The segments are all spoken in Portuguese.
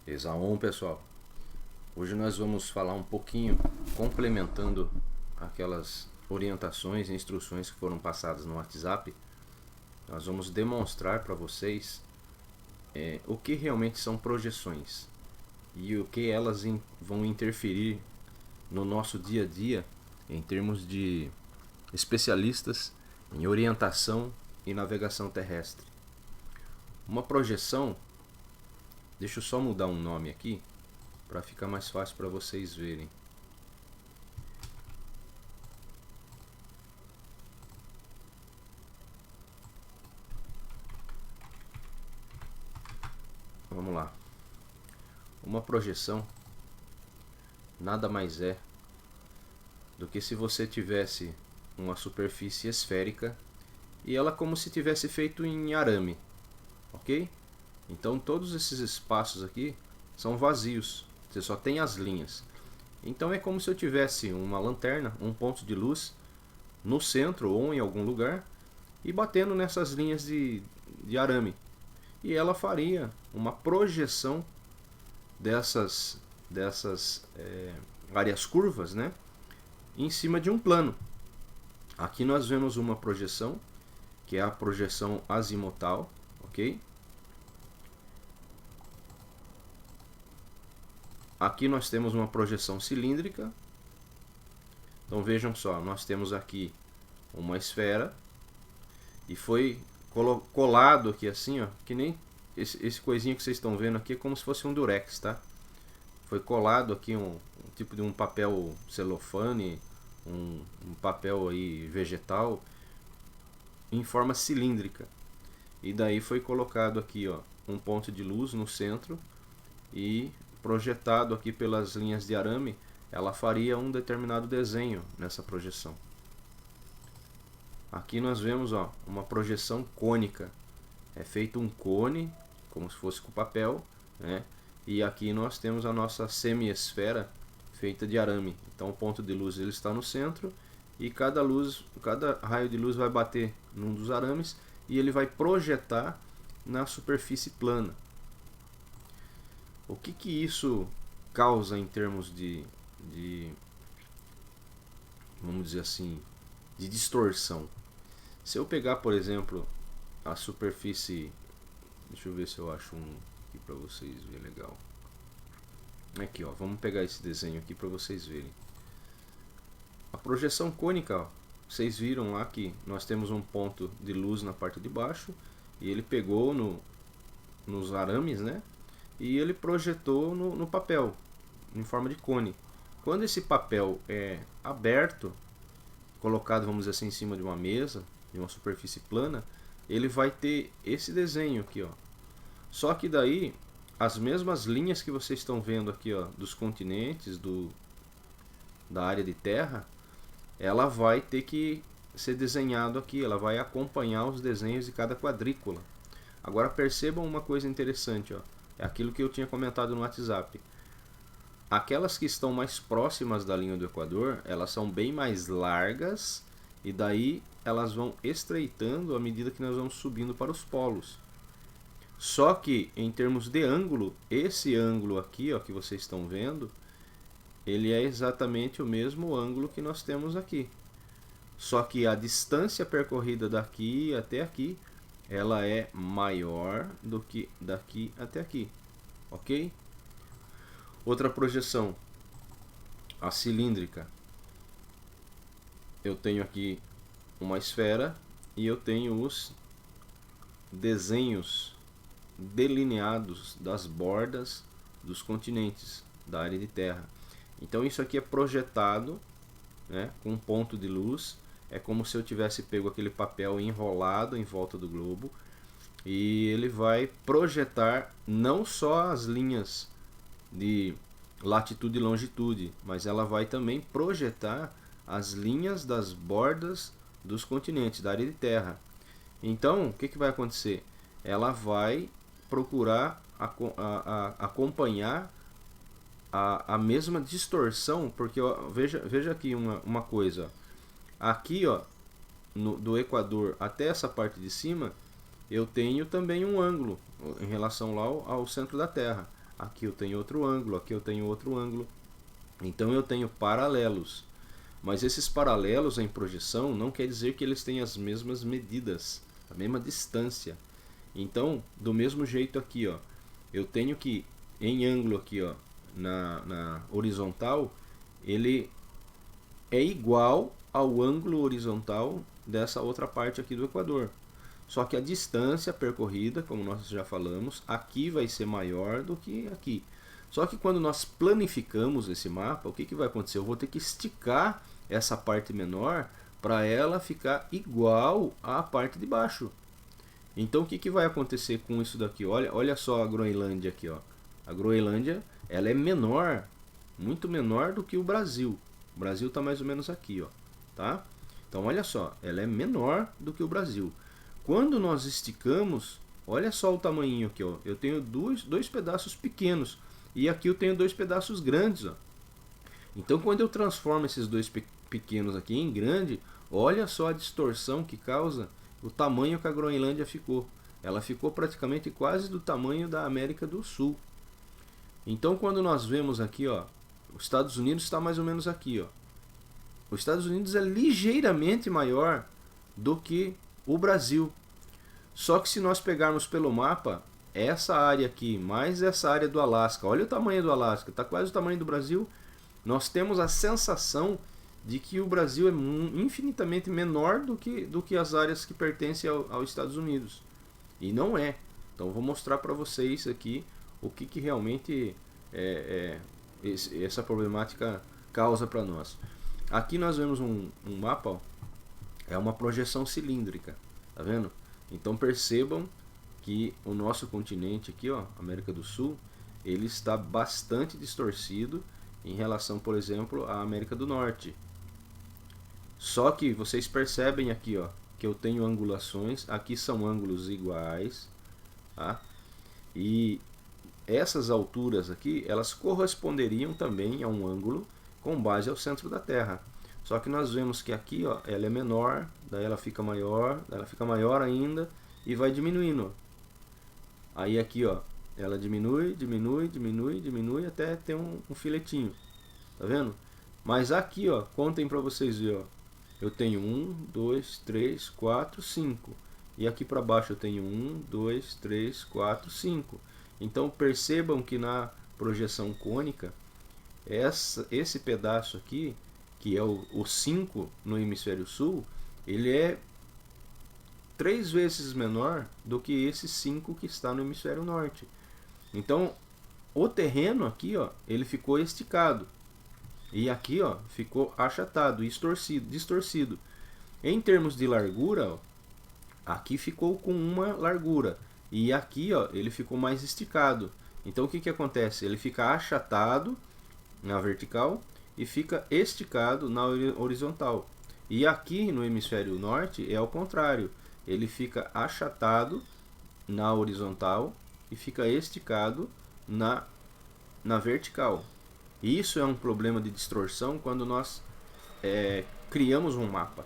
Exaom, pessoal. Hoje nós vamos falar um pouquinho, complementando aquelas orientações e instruções que foram passadas no WhatsApp. Nós vamos demonstrar para vocês o que realmente são projeções e o que elas vão interferir no nosso dia a dia em termos de especialistas em orientação e navegação terrestre. Uma projeção, deixa eu só mudar um nome aqui para ficar mais fácil para vocês verem. Vamos lá. Uma projeção nada mais é do que se você tivesse uma superfície esférica e ela como se tivesse feito em arame, ok? Então todos esses espaços aqui são vazios, você só tem as linhas. Então é como se eu tivesse uma lanterna, um ponto de luz no centro ou em algum lugar e batendo nessas linhas de arame. E ela faria uma projeção dessas áreas curvas, né, em cima de um plano. Aqui nós vemos uma projeção, que é a projeção azimutal, ok? Aqui nós temos uma projeção cilíndrica. Então vejam só, nós temos aqui uma esfera e foi colado aqui assim, ó, que nem esse coisinho que vocês estão vendo aqui é como se fosse um durex, tá? Foi colado aqui um tipo de um papel celofane, um papel aí vegetal em forma cilíndrica. E daí foi colocado aqui, ó, um ponto de luz no centro e projetado aqui pelas linhas de arame, ela faria um determinado desenho nessa projeção. Aqui nós vemos, ó, uma projeção cônica. É feito um cone, como se fosse com papel, né? E aqui nós temos a nossa semi-esfera feita de arame. Então o ponto de luz ele está no centro e cada raio de luz vai bater num dos arames e ele vai projetar na superfície plana. O que isso causa em termos de vamos dizer assim, de distorção? Se eu pegar, por exemplo, a superfície, deixa eu ver se eu acho um aqui para vocês verem legal. Aqui, ó, vamos pegar esse desenho aqui para vocês verem. A projeção cônica, ó, vocês viram lá que nós temos um ponto de luz na parte de baixo e ele pegou nos arames, né? E ele projetou no papel em forma de cone. Quando esse papel é aberto, colocado, vamos dizer assim, em cima de uma mesa, de uma superfície plana, ele vai ter esse desenho aqui, ó. Só que daí as mesmas linhas que vocês estão vendo aqui, ó, dos continentes, da área de terra, ela vai ter que ser desenhado aqui, ela vai acompanhar os desenhos de cada quadrícula. Agora percebam uma coisa interessante, ó, é aquilo que eu tinha comentado no WhatsApp. Aquelas que estão mais próximas da linha do Equador, elas são bem mais largas e daí elas vão estreitando à medida que nós vamos subindo para os polos. Só que em termos de ângulo, esse ângulo aqui, ó, que vocês estão vendo, ele é exatamente o mesmo ângulo que nós temos aqui. Só que a distância percorrida daqui até aqui, ela é maior do que daqui até aqui, ok? Outra projeção, a cilíndrica. Eu tenho aqui uma esfera e eu tenho os desenhos delineados das bordas dos continentes da área de terra. Então isso aqui é projetado, né, com um ponto de luz. É como se eu tivesse pego aquele papel enrolado em volta do globo e ele vai projetar não só as linhas de latitude e longitude, mas ela vai também projetar as linhas das bordas dos continentes, da área de terra. Então, o que vai acontecer? Ela vai procurar acompanhar a mesma distorção, porque ó, veja aqui uma coisa. Aqui, ó, do Equador até essa parte de cima, eu tenho também um ângulo em relação lá ao centro da Terra. aqui eu tenho outro ângulo, aqui eu tenho outro ângulo. Então eu tenho paralelos. Mas esses paralelos em projeção não quer dizer que eles têm as mesmas medidas, a mesma distância. Então, do mesmo jeito aqui, ó, eu tenho que, em ângulo aqui, ó, na horizontal, ele é igual ao ângulo horizontal dessa outra parte aqui do equador. Só que a distância percorrida, como nós já falamos, aqui vai ser maior do que aqui. Só que quando nós planificamos esse mapa, o que vai acontecer? Eu vou ter que esticar essa parte menor para ela ficar igual à parte de baixo. Então o que vai acontecer com isso daqui? Olha só a Groenlândia aqui, ó. A Groenlândia, ela é menor, muito menor do que o Brasil. O Brasil está mais ou menos aqui, ó, tá? Então olha só, ela é menor do que o Brasil. Quando nós esticamos, olha só o tamanho aqui, ó. Eu tenho dois pedaços pequenos e aqui eu tenho dois pedaços grandes, ó. Então quando eu transformo esses dois pequenos aqui em grande, olha só a distorção que causa o tamanho que a Groenlândia ficou. Ela ficou praticamente quase do tamanho da América do Sul. Então quando nós vemos aqui, ó, os Estados Unidos está mais ou menos aqui, ó. Os Estados Unidos é ligeiramente maior do que o Brasil. Só que se nós pegarmos pelo mapa, essa área aqui, mais essa área do Alasca, olha o tamanho do Alasca, está quase o tamanho do Brasil. Nós temos a sensação de que o Brasil é infinitamente menor do que as áreas que pertencem aos Estados Unidos. E não é. Então vou mostrar para vocês aqui o que realmente essa problemática causa para nós. Aqui nós vemos um mapa, ó, é uma projeção cilíndrica, tá vendo? Então percebam que o nosso continente aqui, ó, América do Sul, ele está bastante distorcido em relação, por exemplo, à América do Norte. Só que vocês percebem aqui, ó, que eu tenho angulações, aqui são ângulos iguais, tá? E essas alturas aqui, elas corresponderiam também a um ângulo com base ao centro da Terra. Só que nós vemos que aqui, ó, ela é menor, daí ela fica maior, daí ela fica maior ainda e vai diminuindo. Aí aqui, ó, ela diminui, diminui, diminui, diminui até ter um filetinho. Tá vendo? Mas aqui, ó, contem para vocês verem, ó. Eu tenho 1, 2, 3, 4, 5. E aqui para baixo eu tenho 1, 2, 3, 4, 5. Então percebam que na projeção cônica, esse pedaço aqui, que é o 5 no hemisfério sul, ele é 3 vezes menor do que esse 5 que está no hemisfério norte. Então o terreno aqui, ó, ele ficou esticado. E aqui, ó, ficou achatado, distorcido. Em termos de largura, ó, aqui ficou com uma largura. E aqui, ó, ele ficou mais esticado. Então o que acontece? Ele fica achatado na vertical e fica esticado na horizontal. E aqui no hemisfério norte é ao contrário. Ele fica achatado na horizontal e fica esticado na vertical. Isso é um problema de distorção quando nós criamos um mapa,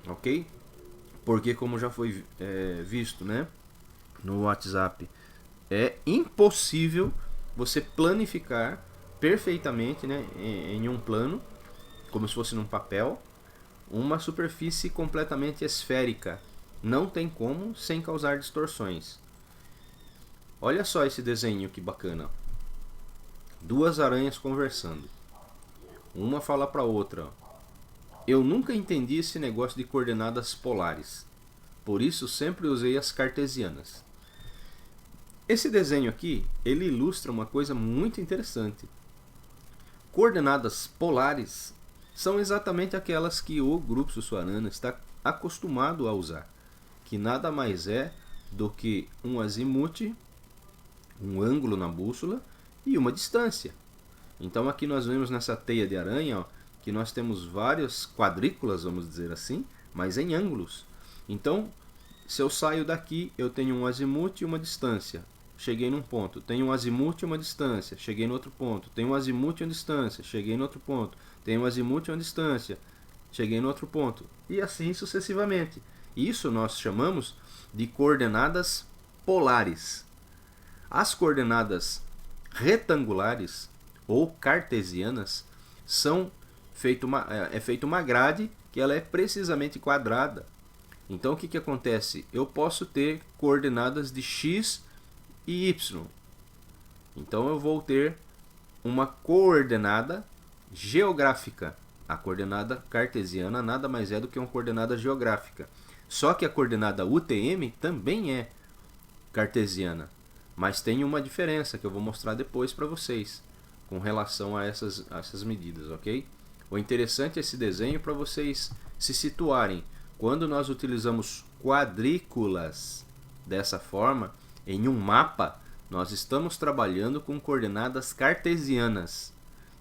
ok? Porque como já foi visto, né, no WhatsApp, é impossível você planificar perfeitamente, né, em um plano, como se fosse num papel, uma superfície completamente esférica. Não tem como sem causar distorções. Olha só esse desenho que bacana. Duas aranhas conversando. Uma fala para a outra: eu nunca entendi esse negócio de coordenadas polares. Por isso sempre usei as cartesianas. Esse desenho aqui, ele ilustra uma coisa muito interessante. Coordenadas polares são exatamente aquelas que o grupo Sussuarana está acostumado a usar, que nada mais é do que um azimuth, um ângulo na bússola e uma distância. Então aqui nós vemos nessa teia de aranha, ó, que nós temos várias quadrículas, vamos dizer assim, mas em ângulos. Então, se eu saio daqui, eu tenho um azimuth e uma distância. Cheguei num ponto. Tenho um azimuth e uma distância. Cheguei no outro ponto. Tenho um azimuth e uma distância. Cheguei no outro ponto. Tenho um azimuth e uma distância. Cheguei no outro ponto. E assim sucessivamente. Isso nós chamamos de coordenadas polares. As coordenadas retangulares ou cartesianas é feita uma grade que ela é precisamente quadrada. Então o que acontece? Eu posso ter coordenadas de x e y. Então eu vou ter uma coordenada geográfica. A coordenada cartesiana nada mais é do que uma coordenada geográfica. Só que a coordenada UTM também é cartesiana. Mas tem uma diferença que eu vou mostrar depois para vocês com relação a essas medidas, ok? O interessante é esse desenho para vocês se situarem. Quando nós utilizamos quadrículas dessa forma, em um mapa, nós estamos trabalhando com coordenadas cartesianas.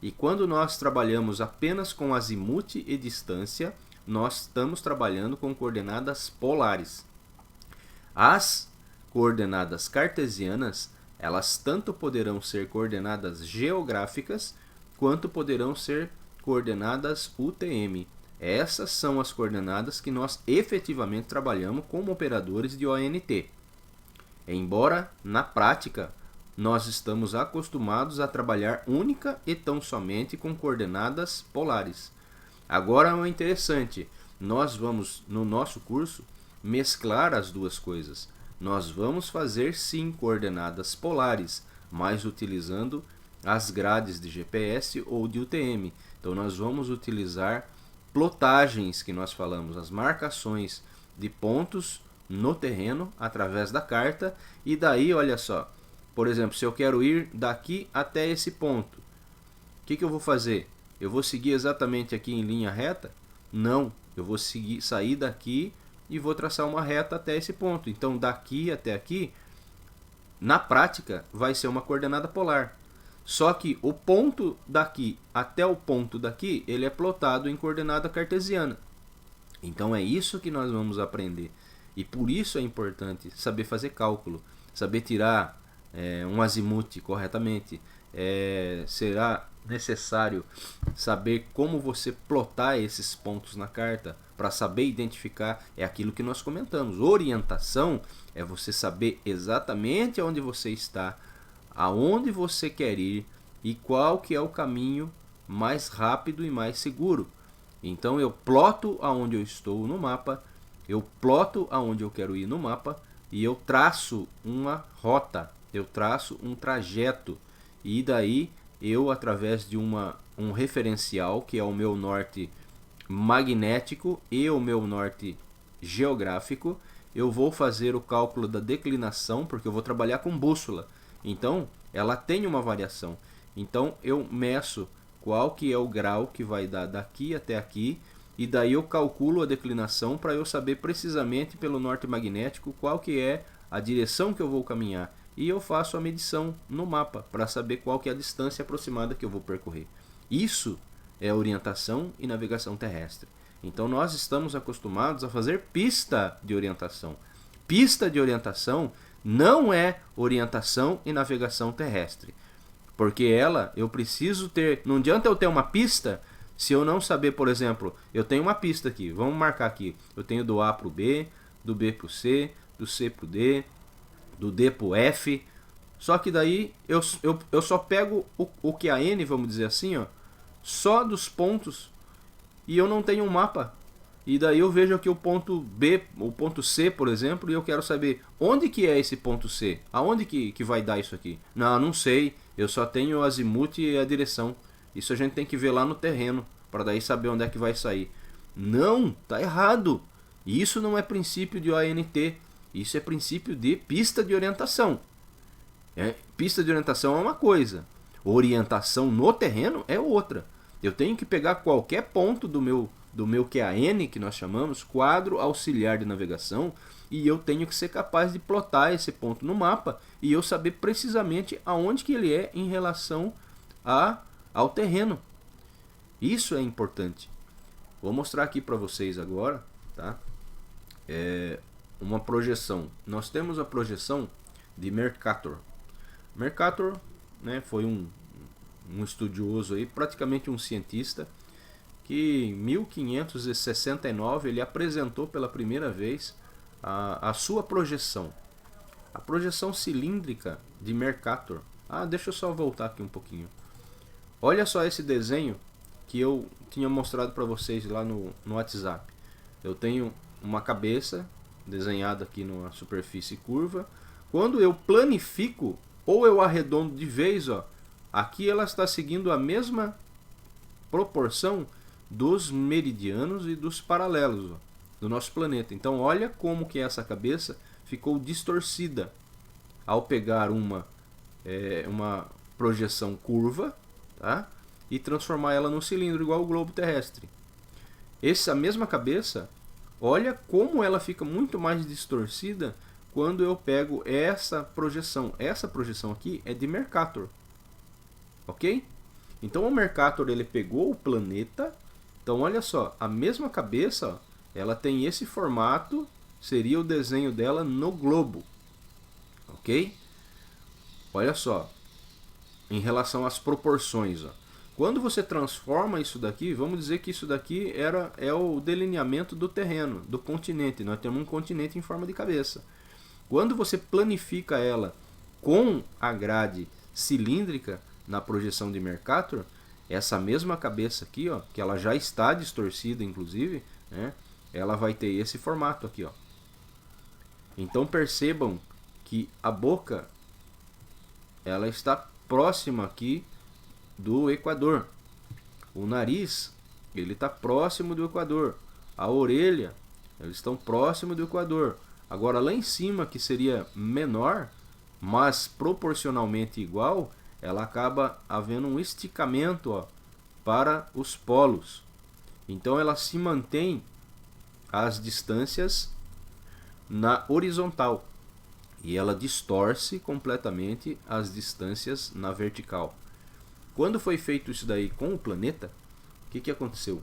E quando nós trabalhamos apenas com azimuth e distância, nós estamos trabalhando com coordenadas polares. As coordenadas cartesianas, elas tanto poderão ser coordenadas geográficas, quanto poderão ser coordenadas UTM. Essas são as coordenadas que nós efetivamente trabalhamos como operadores de ONT. Embora, na prática, nós estamos acostumados a trabalhar única e tão somente com coordenadas polares. Agora, o interessante, nós vamos, no nosso curso, mesclar as duas coisas. Nós vamos fazer, sim, coordenadas polares, mas utilizando as grades de GPS ou de UTM. Então, nós vamos utilizar plotagens, que nós falamos, as marcações de pontos no terreno através da carta. E daí, olha só, por exemplo, se eu quero ir daqui até esse ponto, o que eu vou fazer? Eu vou seguir exatamente aqui em linha reta? Não, eu vou sair daqui e vou traçar uma reta até esse ponto. Então, daqui até aqui, na prática, vai ser uma coordenada polar. Só que o ponto daqui até o ponto daqui, ele é plotado em coordenada cartesiana. Então é isso que nós vamos aprender. E por isso é importante saber fazer cálculo, saber tirar um azimuth corretamente. Será necessário saber como você plotar esses pontos na carta para saber identificar. É aquilo que nós comentamos. Orientação é você saber exatamente onde você está, aonde você quer ir e qual que é o caminho mais rápido e mais seguro. Então eu ploto aonde eu estou no mapa, eu ploto aonde eu quero ir no mapa e eu traço uma rota, eu traço um trajeto. E daí eu, através de um referencial, que é o meu norte magnético e o meu norte geográfico, eu vou fazer o cálculo da declinação, porque eu vou trabalhar com bússola. Então, ela tem uma variação. Então, eu meço qual que é o grau que vai dar daqui até aqui, e daí eu calculo a declinação para eu saber precisamente pelo norte magnético qual que é a direção que eu vou caminhar. E eu faço a medição no mapa para saber qual que é a distância aproximada que eu vou percorrer. Isso é orientação e navegação terrestre. Então nós estamos acostumados a fazer pista de orientação. Pista de orientação não é orientação e navegação terrestre. Porque eu preciso ter... Não adianta eu ter uma pista se eu não saber, por exemplo, eu tenho uma pista aqui, vamos marcar aqui. Eu tenho do A para o B, do B para o C, do C para o D, do D para o F. Só que daí eu só pego o que é N, vamos dizer assim, ó, só dos pontos, e eu não tenho um mapa. E daí eu vejo aqui o ponto B, o ponto C, por exemplo, e eu quero saber onde que é esse ponto C. Aonde que vai dar isso aqui? Não sei, eu só tenho o azimuth e a direção. Isso a gente tem que ver lá no terreno, para daí saber onde é que vai sair. Não, tá errado. Isso não é princípio de ONT, isso é princípio de pista de orientação. Pista de orientação é uma coisa, orientação no terreno é outra. Eu tenho que pegar qualquer ponto do meu QAN, que nós chamamos, quadro auxiliar de navegação, e eu tenho que ser capaz de plotar esse ponto no mapa e eu saber precisamente aonde que ele é em relação ao terreno. Isso é importante. Vou mostrar aqui para vocês agora, tá? Uma projeção. Nós temos a projeção de Mercator. Mercator, né, foi um estudioso aí, praticamente um cientista, que em 1569 ele apresentou pela primeira vez a sua projeção. A projeção cilíndrica de Mercator Deixa eu só voltar aqui um pouquinho. Olha só esse desenho que eu tinha mostrado para vocês lá no WhatsApp. Eu tenho uma cabeça desenhada aqui numa superfície curva. Quando eu planifico ou eu arredondo de vez, ó, aqui ela está seguindo a mesma proporção dos meridianos e dos paralelos, ó, do nosso planeta. Então olha como que essa cabeça ficou distorcida ao pegar uma projeção curva, tá? E transformar ela num cilindro igual o globo terrestre. Essa mesma cabeça, olha como ela fica muito mais distorcida quando eu pego essa projeção. Essa projeção aqui é de Mercator, ok? Então o Mercator ele pegou o planeta. Então olha só, a mesma cabeça, ó, ela tem esse formato, seria o desenho dela no globo, ok? Olha só, em relação às proporções, ó. Quando você transforma isso daqui, vamos dizer que isso daqui é o delineamento do terreno, do continente. Nós temos um continente em forma de cabeça. Quando você planifica ela com a grade cilíndrica na projeção de Mercator, essa mesma cabeça aqui, ó, que ela já está distorcida, inclusive, né, ela vai ter esse formato aqui, ó. Então percebam que a boca ela está próxima aqui do Equador. O nariz ele está próximo do Equador. A orelha eles estão próximo do Equador. Agora lá em cima, que seria menor, mas proporcionalmente igual, ela acaba havendo um esticamento, ó, para os polos. Então ela se mantém as distâncias na horizontal e ela distorce completamente as distâncias na vertical. Quando foi feito isso daí com o planeta, o que aconteceu?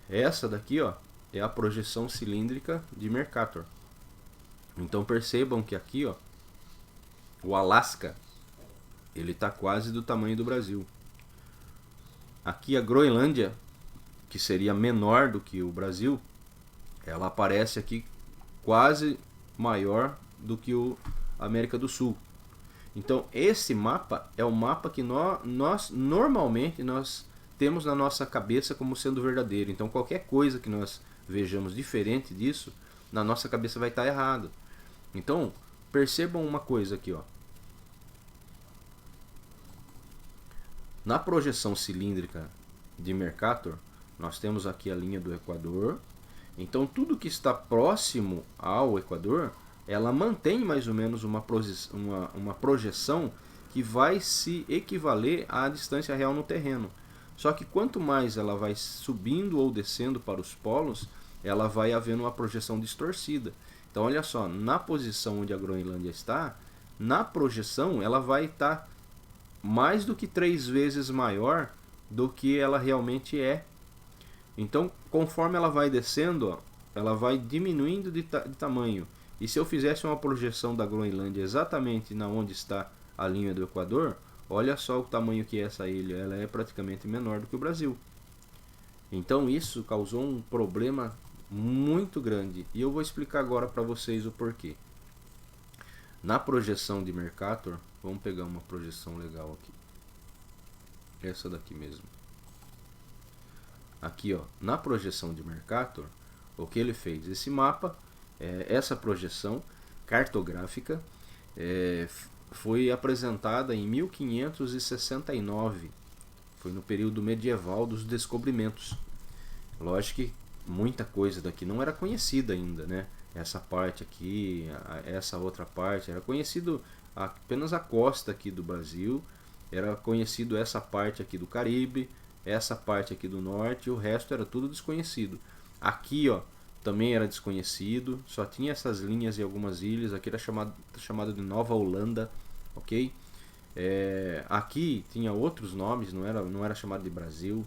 Essa daqui, ó, é a projeção cilíndrica de Mercator. Então percebam que aqui, ó, o Alasca ele está quase do tamanho do Brasil. Aqui a Groenlândia, que seria menor do que o Brasil, ela aparece aqui quase maior do que o América do Sul. Então esse mapa é o mapa que nós normalmente nós temos na nossa cabeça como sendo verdadeiro. Então qualquer coisa que nós vejamos diferente disso, na nossa cabeça vai estar errado. Então percebam uma coisa aqui, ó. Na projeção cilíndrica de Mercator, nós temos aqui a linha do Equador. Então tudo que está próximo ao Equador, ela mantém mais ou menos uma projeção que vai se equivaler à distância real no terreno. Só que quanto mais ela vai subindo ou descendo para os polos, ela vai havendo uma projeção distorcida. Então olha só, na posição onde a Groenlândia está, na projeção ela vai estar mais do que 3 vezes maior do que ela realmente é. Então conforme ela vai descendo, ó, ela vai diminuindo de tamanho. E se eu fizesse uma projeção da Groenlândia exatamente na onde está a linha do Equador, olha só o tamanho que é essa ilha, ela é praticamente menor do que o Brasil. Então isso causou um problema muito grande, e eu vou explicar agora para vocês o porquê. Na projeção de Mercator, vamos pegar uma projeção legal aqui. Essa daqui mesmo. Aqui, ó, na projeção de Mercator, o que ele fez? Esse mapa, essa projeção cartográfica, foi apresentada em 1569. Foi no período medieval dos descobrimentos. Lógico que muita coisa daqui não era conhecida ainda, né? Essa parte aqui, essa outra parte, era conhecido apenas a costa aqui do Brasil, era conhecido essa parte aqui do Caribe, essa parte aqui do norte, e o resto era tudo desconhecido. Aqui, ó, também era desconhecido, só tinha essas linhas e algumas ilhas. Aqui era chamado de Nova Holanda, ok? Aqui tinha outros nomes, não era chamado de Brasil.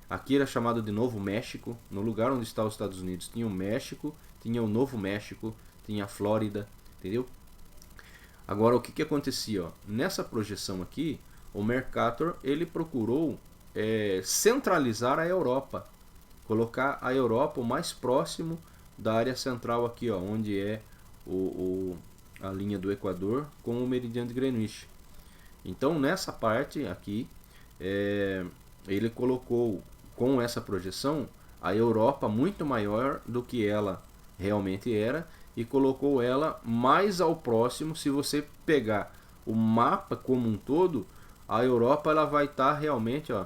Aqui era chamado de Novo México. No lugar onde está os Estados Unidos tinha o México, tinha o Novo México, tinha a Flórida, entendeu? Agora o que acontecia, ó? Nessa projeção aqui, o Mercator ele procurou centralizar a Europa, colocar a Europa o mais próximo da área central aqui, ó, onde é a linha do Equador com o meridiano de Greenwich. Então nessa parte aqui, ele colocou com essa projeção a Europa muito maior do que ela realmente era e colocou ela mais ao próximo. Se você pegar o mapa como um todo, a Europa ela vai estar realmente, ó,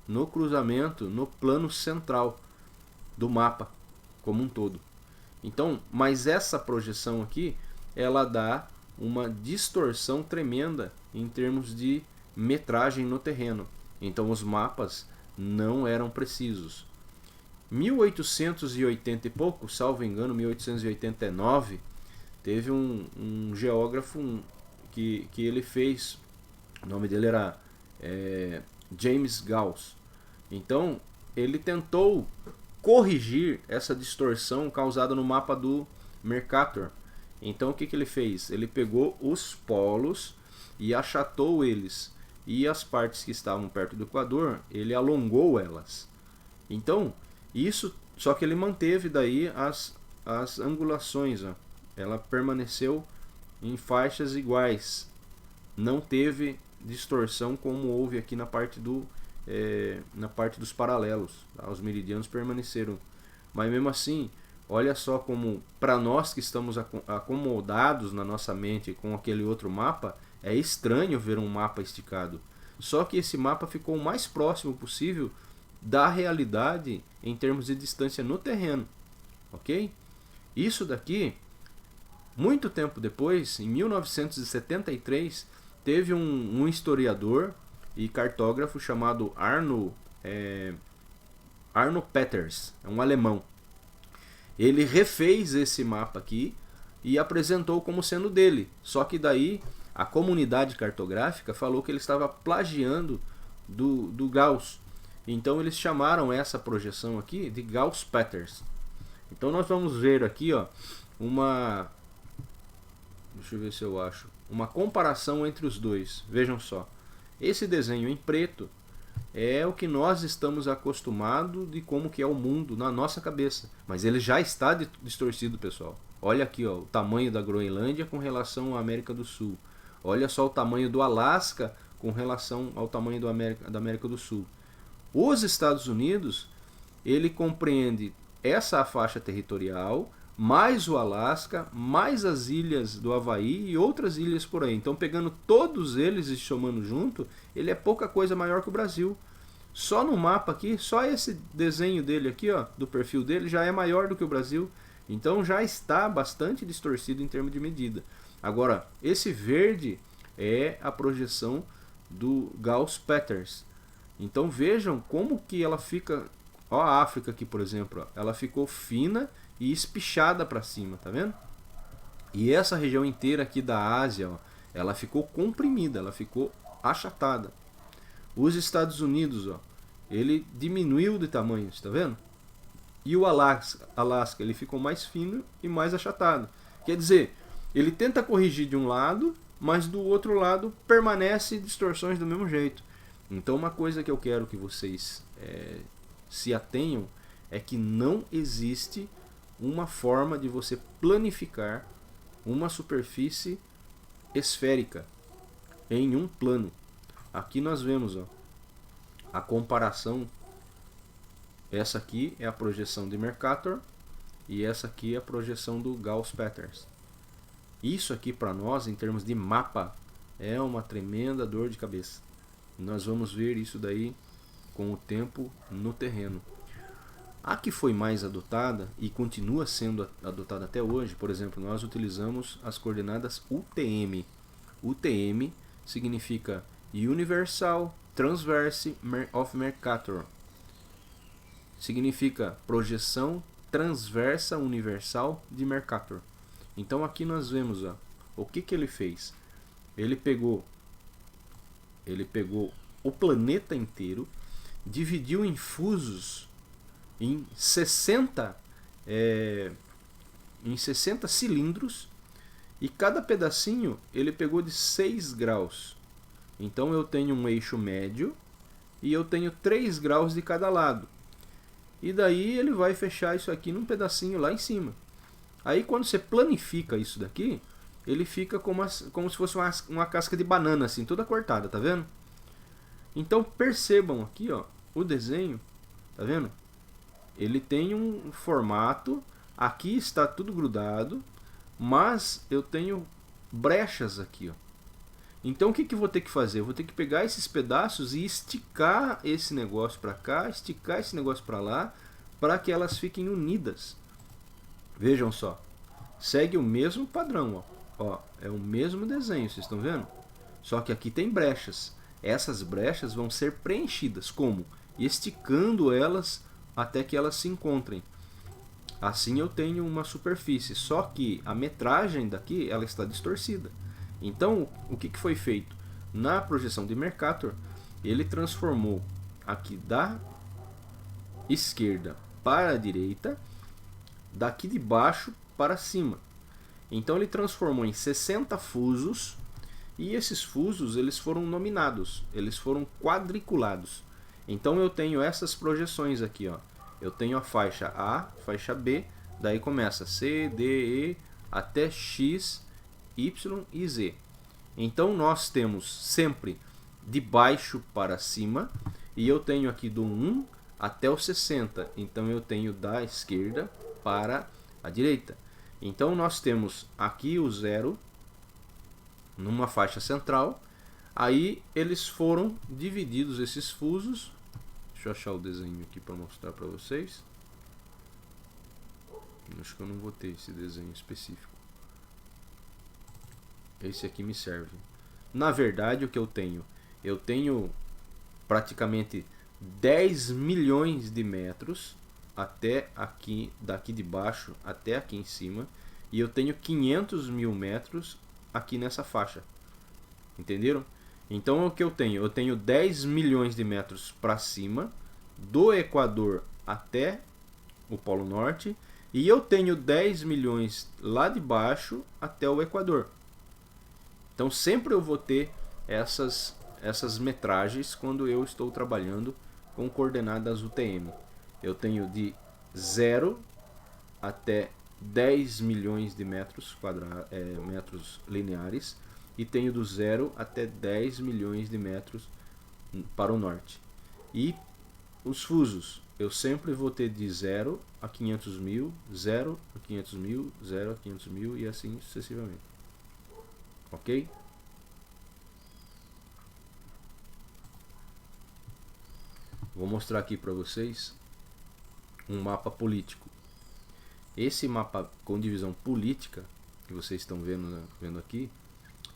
no cruzamento, no plano central do mapa como um todo. Então, mas essa projeção aqui, ela dá uma distorção tremenda em termos de metragem no terreno. Então os mapas não eram precisos. 1880 e pouco, salvo engano, 1889, teve um geógrafo que ele fez, o nome dele era James Gauss. Então ele tentou corrigir essa distorção causada no mapa do Mercator. Então o que ele fez? Ele pegou os polos e achatou eles, e as partes que estavam perto do Equador, ele alongou elas. Então isso, só que ele manteve daí as angulações, ó. Ela permaneceu em faixas iguais, não teve distorção como houve aqui na parte dos paralelos, tá? Os meridianos permaneceram, mas mesmo assim, olha só como para nós que estamos acomodados na nossa mente com aquele outro mapa, é estranho ver um mapa esticado. Só que esse mapa ficou o mais próximo possível da realidade em termos de distância no terreno, ok? Isso daqui, muito tempo depois, em 1973, teve um historiador e cartógrafo chamado Arno Peters, é um alemão. Ele refez esse mapa aqui e apresentou como sendo dele, só que daí a comunidade cartográfica falou que ele estava plagiando do Gauss. Então eles chamaram essa projeção aqui de Gauss-Peters. Então nós vamos ver aqui, ó, deixa eu ver se eu acho, uma comparação entre os dois. Vejam só, esse desenho em preto é o que nós estamos acostumados de como que é o mundo na nossa cabeça, mas ele já está distorcido, pessoal. Olha aqui, ó, o tamanho da Groenlândia com relação à América do Sul. Olha só o tamanho do Alasca com relação ao tamanho da América do Sul. Os Estados Unidos, ele compreende essa faixa territorial, mais o Alasca, mais as ilhas do Havaí e outras ilhas por aí. Então, pegando todos eles e somando junto, ele é pouca coisa maior que o Brasil. Só no mapa aqui, só esse desenho dele aqui, ó, do perfil dele, já é maior do que o Brasil. Então, já está bastante distorcido em termos de medida. Agora, esse verde é a projeção do Gauss-Peters. Então vejam como que ela fica, ó, a África aqui, por exemplo, ó, ela ficou fina e espichada para cima, tá vendo? E essa região inteira aqui da Ásia, ó, ela ficou comprimida, ela ficou achatada. Os Estados Unidos, ó, ele diminuiu de tamanho, está vendo? E o Alasca, ele ficou mais fino e mais achatado. Quer dizer, ele tenta corrigir de um lado, mas do outro lado permanece distorções do mesmo jeito. Então uma coisa que eu quero que vocês se atenham é que não existe uma forma de você planificar uma superfície esférica em um plano. Aqui nós vemos, ó, a comparação. Essa aqui é a projeção de Mercator e essa aqui é a projeção do Gauss-Peters. Isso aqui para nós, em termos de mapa, é uma tremenda dor de cabeça. Nós vamos ver isso daí com o tempo no terreno. A que foi mais adotada e continua sendo adotada até hoje, por exemplo, nós utilizamos as coordenadas UTM. UTM significa Universal Transverse of Mercator. Significa projeção transversa universal de Mercator. Então aqui nós vemos, ó, o que ele fez. Ele pegou o planeta inteiro, dividiu em fusos em 60 cilindros, e cada pedacinho ele pegou de 6 graus. Então eu tenho um eixo médio e eu tenho 3 graus de cada lado. E daí ele vai fechar isso aqui num pedacinho lá em cima. Aí quando você planifica isso daqui, ele fica como se fosse uma casca de banana, assim, toda cortada, tá vendo? Então percebam aqui, ó, o desenho, tá vendo? Ele tem um formato, aqui está tudo grudado, mas eu tenho brechas aqui, ó. Então o que eu vou ter que fazer? Eu vou ter que pegar esses pedaços e esticar esse negócio para cá, esticar esse negócio para lá, para que elas fiquem unidas. Vejam só, segue o mesmo padrão, ó, é o mesmo desenho, vocês estão vendo? Só que aqui tem brechas. Essas brechas vão ser preenchidas, como? Esticando elas até que elas se encontrem. Assim eu tenho uma superfície, só que a metragem daqui ela está distorcida. Então, o que foi feito? Na projeção de Mercator, ele transformou aqui da esquerda para a direita, daqui de baixo para cima. Então ele transformou em 60 fusos, e esses fusos eles foram nominados, eles foram quadriculados. Então eu tenho essas projeções aqui, ó. Eu tenho a faixa A, faixa B, daí começa C, D, E, até X, Y e Z. Então nós temos sempre de baixo para cima, e eu tenho aqui do 1 até o 60. Então eu tenho da esquerda para a direita. Então nós temos aqui o 0 numa faixa central. Aí eles foram divididos, esses fusos. Deixa eu achar o desenho aqui para mostrar para vocês. Acho que eu não vou ter esse desenho específico. Esse aqui me serve. Na verdade, o que eu tenho? Eu tenho praticamente 10 milhões de metros até aqui, daqui de baixo até aqui em cima. E eu tenho 500 mil metros aqui nessa faixa. Entenderam? Então o que eu tenho? Eu tenho 10 milhões de metros para cima, do Equador até o Polo Norte, e eu tenho 10 milhões lá de baixo até o Equador. Então sempre eu vou ter essas metragens quando eu estou trabalhando com coordenadas UTM. Eu tenho de 0 até 10 milhões de metros lineares, e tenho do 0 até 10 milhões de metros para o norte. E os fusos, eu sempre vou ter de 0 a 500 mil, 0 a 500 mil, 0 a 500 mil e assim sucessivamente. Ok? Vou mostrar aqui para vocês um mapa político. Esse mapa com divisão política que vocês estão vendo aqui,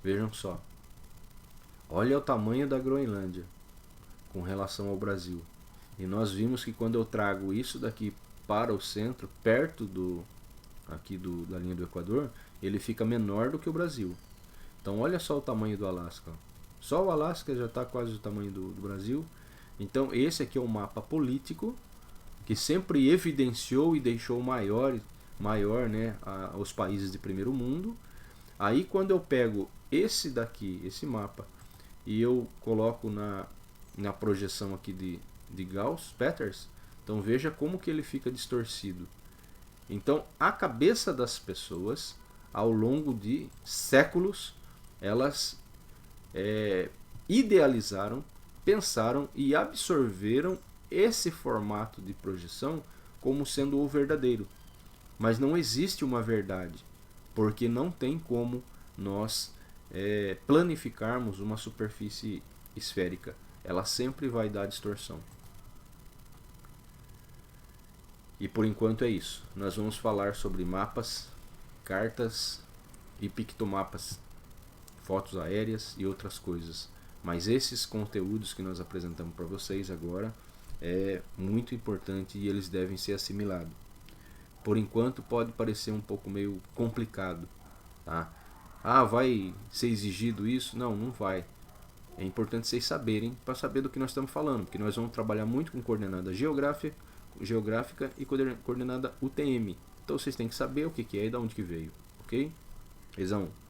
vejam só. Olha o tamanho da Groenlândia com relação ao Brasil. E nós vimos que quando eu trago isso daqui para o centro, perto da linha do Equador, ele fica menor do que o Brasil. Então olha só o tamanho do Alasca. Só o Alasca já está quase o tamanho do Brasil. Então esse aqui é um mapa político que sempre evidenciou e deixou maior, né, os países de primeiro mundo. Aí quando eu pego esse daqui, esse mapa, e eu coloco na projeção aqui de Gauss-Peters, então veja como que ele fica distorcido. Então a cabeça das pessoas, ao longo de séculos, elas idealizaram, pensaram e absorveram esse formato de projeção como sendo o verdadeiro. Mas não existe uma verdade, porque não tem como nós planificarmos uma superfície esférica. Ela sempre vai dar distorção. E por enquanto é isso. Nós vamos falar sobre mapas, cartas e pictomapas, fotos aéreas e outras coisas. Mas esses conteúdos que nós apresentamos para vocês agora é muito importante e eles devem ser assimilados. Por enquanto pode parecer um pouco meio complicado, tá? Ah, vai ser exigido isso? Não, não vai. É importante vocês saberem, para saber do que nós estamos falando, porque nós vamos trabalhar muito com coordenada geográfica e coordenada UTM. Então vocês têm que saber o que é e de onde que veio, ok? Rezão.